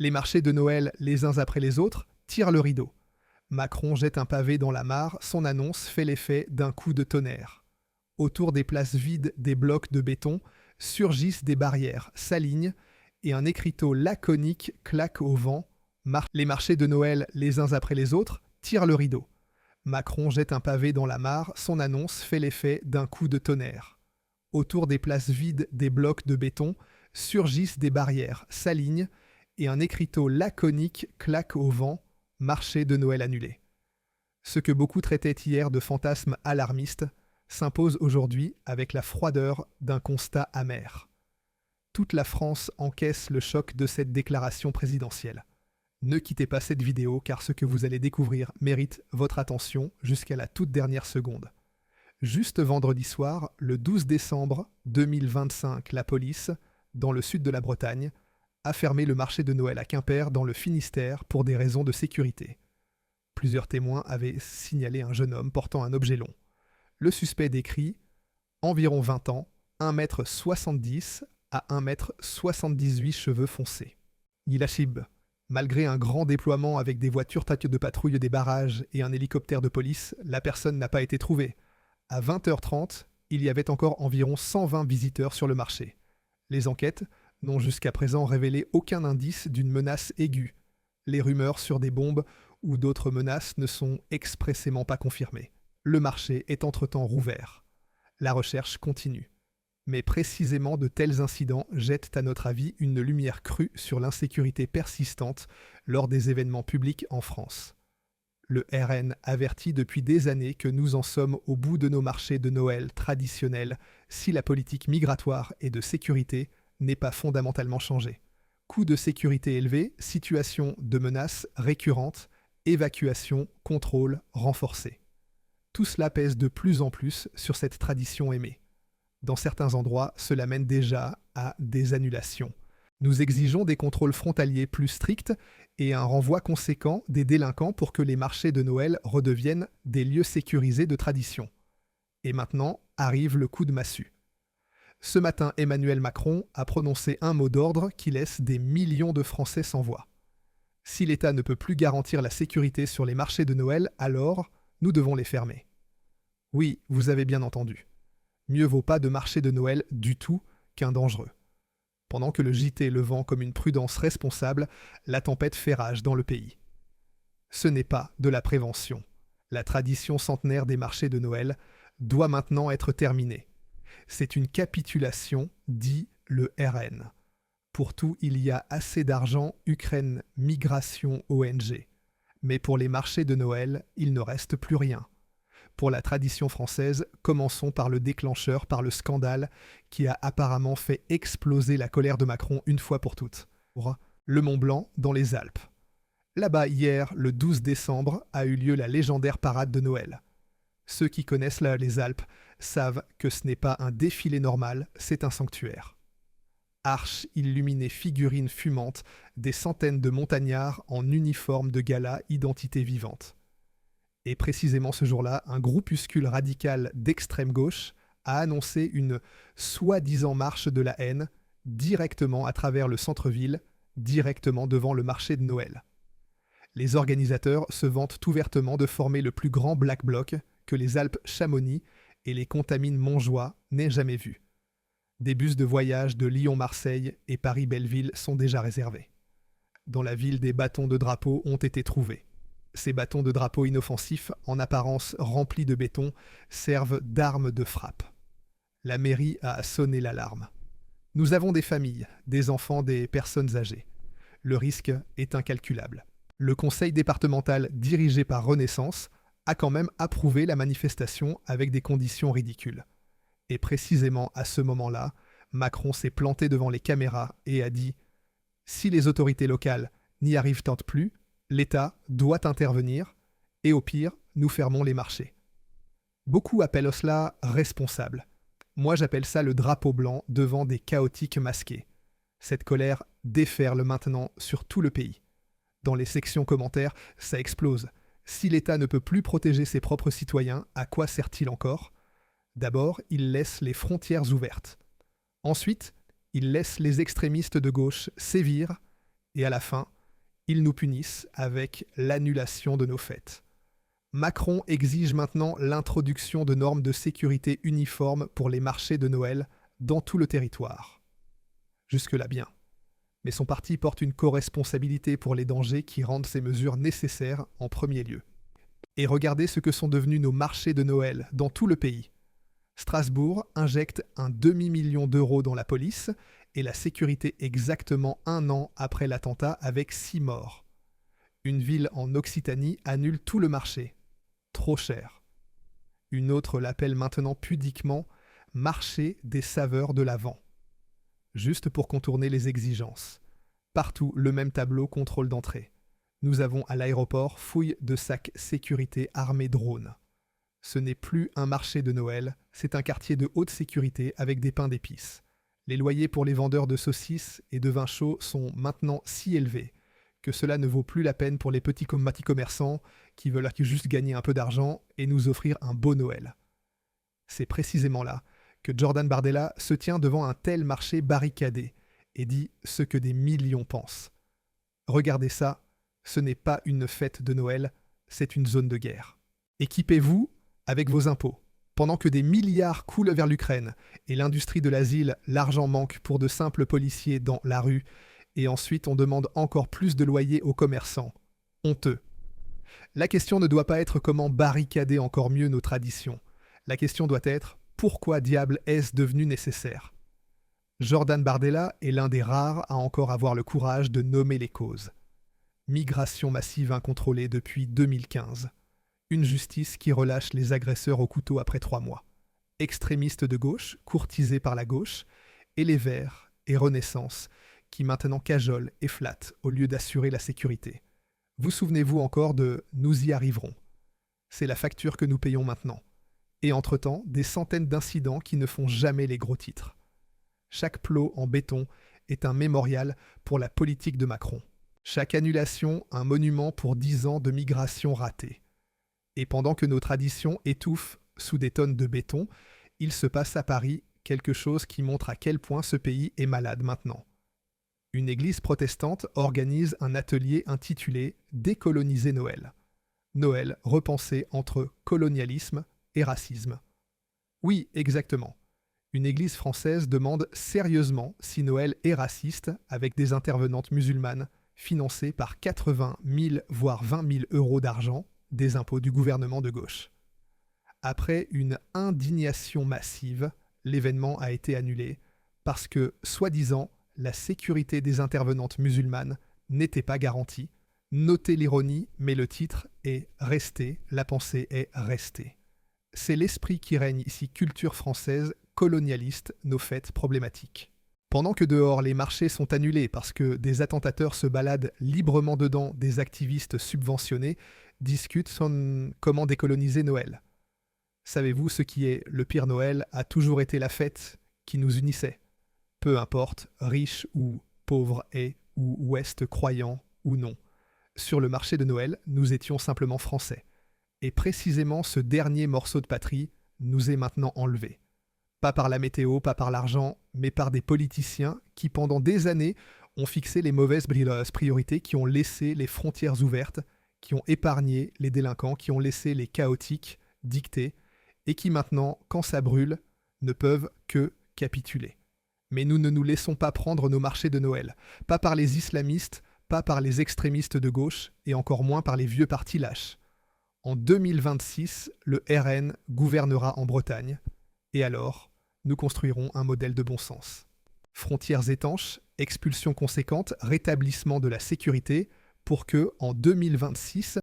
Les marchés de Noël, les uns après les autres, tirent le rideau. Macron jette un pavé dans la mare, son annonce fait l'effet d'un coup de tonnerre. Autour des places vides des blocs de béton surgissent des barrières, s'alignent, et un écriteau laconique claque au vent. Les marchés de Noël, les uns après les autres, tirent le rideau. Macron jette un pavé dans la mare, son annonce fait l'effet d'un coup de tonnerre. Autour des places vides des blocs de béton surgissent des barrières, s'alignent, et un écriteau laconique claque au vent. Marché de Noël annulé. Ce que beaucoup traitaient hier de fantasmes alarmistes s'impose aujourd'hui avec la froideur d'un constat amer. Toute la France encaisse le choc de cette déclaration présidentielle. Ne quittez pas cette vidéo car ce que vous allez découvrir mérite votre attention jusqu'à la toute dernière seconde. Juste vendredi soir, le 12 décembre 2025, la police, dans le sud de la Bretagne, a fermé le marché de Noël à Quimper dans le Finistère pour des raisons de sécurité. Plusieurs témoins avaient signalé un jeune homme portant un objet long. Le suspect décrit environ 20 ans, 1,70 m à 1,78 m, cheveux foncés. Il achib. Malgré un grand déploiement avec des voitures de patrouille des barrages et un hélicoptère de police, la personne n'a pas été trouvée. À 20h30, il y avait encore environ 120 visiteurs sur le marché. Les enquêtes n'ont jusqu'à présent révélé aucun indice d'une menace aiguë. Les rumeurs sur des bombes ou d'autres menaces ne sont expressément pas confirmées. Le marché est entre-temps rouvert. La recherche continue. Mais précisément de tels incidents jettent à notre avis une lumière crue sur l'insécurité persistante lors des événements publics en France. Le RN avertit depuis des années que nous en sommes au bout de nos marchés de Noël traditionnels si la politique migratoire et de sécurité n'est pas fondamentalement changé. Coût de sécurité élevé, situation de menaces récurrentes, évacuation, contrôle renforcé. Tout cela pèse de plus en plus sur cette tradition aimée. Dans certains endroits, cela mène déjà à des annulations. Nous exigeons des contrôles frontaliers plus stricts et un renvoi conséquent des délinquants pour que les marchés de Noël redeviennent des lieux sécurisés de tradition. Et maintenant arrive le coup de massue. Ce matin, Emmanuel Macron a prononcé un mot d'ordre qui laisse des millions de Français sans voix. Si l'État ne peut plus garantir la sécurité sur les marchés de Noël, alors nous devons les fermer. Oui, vous avez bien entendu. Mieux vaut pas de marché de Noël du tout qu'un dangereux. Pendant que le JT le vend comme une prudence responsable, la tempête fait rage dans le pays. Ce n'est pas de la prévention. La tradition centenaire des marchés de Noël doit maintenant être terminée. C'est une capitulation, dit le RN. Pour tout, il y a assez d'argent, Ukraine, migration, ONG. Mais pour les marchés de Noël, il ne reste plus rien. Pour la tradition française, commençons par le déclencheur, par le scandale qui a apparemment fait exploser la colère de Macron une fois pour toutes. Le Mont Blanc, dans les Alpes. Là-bas, hier, le 12 décembre, a eu lieu la légendaire parade de Noël. Ceux qui connaissent les Alpes savent que ce n'est pas un défilé normal, c'est un sanctuaire. Arches illuminées, figurines fumantes, des centaines de montagnards en uniforme de gala, identité vivante. Et précisément ce jour-là, un groupuscule radical d'extrême gauche a annoncé une soi-disant marche de la haine directement à travers le centre-ville, directement devant le marché de Noël. Les organisateurs se vantent ouvertement de former le plus grand Black Bloc que les Alpes Chamonix et les Contamines Montjoie n'aient jamais vu. Des bus de voyage de Lyon-Marseille et Paris-Belleville sont déjà réservés. Dans la ville, des bâtons de drapeau ont été trouvés. Ces bâtons de drapeau inoffensifs, en apparence remplis de béton, servent d'armes de frappe. La mairie a sonné l'alarme. Nous avons des familles, des enfants, des personnes âgées. Le risque est incalculable. Le conseil départemental dirigé par Renaissance a quand même approuvé la manifestation avec des conditions ridicules. Et précisément à ce moment-là, Macron s'est planté devant les caméras et a dit « Si les autorités locales n'y arrivent plus, l'État doit intervenir et au pire, nous fermons les marchés. » Beaucoup appellent cela responsable. Moi, j'appelle ça le drapeau blanc devant des chaotiques masqués. Cette colère déferle maintenant sur tout le pays. Dans les sections commentaires, ça explose. Si l'État ne peut plus protéger ses propres citoyens, à quoi sert-il encore ? D'abord, il laisse les frontières ouvertes. Ensuite, il laisse les extrémistes de gauche sévir Et à la fin, ils nous punissent avec l'annulation de nos fêtes. Macron exige maintenant l'introduction de normes de sécurité uniformes pour les marchés de Noël dans tout le territoire. Jusque-là bien. Mais son parti porte une co-responsabilité pour les dangers qui rendent ces mesures nécessaires en premier lieu. Et regardez ce que sont devenus nos marchés de Noël dans tout le pays. Strasbourg injecte un demi-million d'euros dans la police et la sécurité exactement 1 an après l'attentat avec 6 morts. Une ville en Occitanie annule tout le marché. Trop cher. Une autre l'appelle maintenant pudiquement « marché des saveurs de l'Avent ». Juste pour contourner les exigences. Partout, le même tableau contrôle d'entrée. Nous avons à l'aéroport fouille de sacs sécurité armés drones. Ce n'est plus un marché de Noël, c'est un quartier de haute sécurité avec des pains d'épices. Les loyers pour les vendeurs de saucisses et de vin chaud sont maintenant si élevés que cela ne vaut plus la peine pour les petits commerçants qui veulent juste gagner un peu d'argent et nous offrir un beau Noël. C'est précisément là que Jordan Bardella se tient devant un tel marché barricadé et dit ce que des millions pensent. Regardez ça, ce n'est pas une fête de Noël, c'est une zone de guerre. Équipez-vous avec vos impôts. Pendant que des milliards coulent vers l'Ukraine et l'industrie de l'asile, l'argent manque pour de simples policiers dans la rue, et ensuite on demande encore plus de loyers aux commerçants. Honteux. La question ne doit pas être comment barricader encore mieux nos traditions. La question doit être pourquoi diable est-ce devenu nécessaire? Jordan Bardella est l'un des rares à encore avoir le courage de nommer les causes. Migration massive incontrôlée depuis 2015. Une justice qui relâche les agresseurs au couteau après 3 mois. Extrémistes de gauche, courtisés par la gauche, et les Verts et Renaissance, qui maintenant cajolent et flattent au lieu d'assurer la sécurité. Vous souvenez-vous encore de « Nous y arriverons ». C'est la facture que nous payons maintenant. Et entre-temps, des centaines d'incidents qui ne font jamais les gros titres. Chaque plot en béton est un mémorial pour la politique de Macron. Chaque annulation, un monument pour 10 ans de migration ratée. Et pendant que nos traditions étouffent sous des tonnes de béton, il se passe à Paris quelque chose qui montre à quel point ce pays est malade maintenant. Une église protestante organise un atelier intitulé « Décoloniser Noël ». Noël repensé entre colonialisme et racisme. Oui, exactement. Une église française demande sérieusement si Noël est raciste avec des intervenantes musulmanes financées par 80 000 voire 20 000 euros d'argent des impôts du gouvernement de gauche. Après une indignation massive, l'événement a été annulé parce que, soi-disant, la sécurité des intervenantes musulmanes n'était pas garantie. Notez l'ironie, mais le titre est « Restez », la pensée est « Restez ». C'est l'esprit qui règne ici, culture française, colonialiste, nos fêtes problématiques. Pendant que dehors les marchés sont annulés parce que des attentateurs se baladent librement dedans, des activistes subventionnés discutent sur comment décoloniser Noël. Savez-vous ce qui est le pire Noël a toujours été la fête qui nous unissait. Peu importe, riche ou pauvre est, ou ouest croyant ou non. Sur le marché de Noël, nous étions simplement français. Et précisément ce dernier morceau de patrie nous est maintenant enlevé. Pas par la météo, pas par l'argent, mais par des politiciens qui pendant des années ont fixé les mauvaises priorités, qui ont laissé les frontières ouvertes, qui ont épargné les délinquants, qui ont laissé les chaotiques dicter, et qui maintenant, quand ça brûle, ne peuvent que capituler. Mais nous ne nous laissons pas prendre nos marchés de Noël, pas par les islamistes, pas par les extrémistes de gauche, et encore moins par les vieux partis lâches. En 2026, le RN gouvernera en Bretagne, et alors, nous construirons un modèle de bon sens. Frontières étanches, expulsions conséquentes, rétablissement de la sécurité, pour que, en 2026,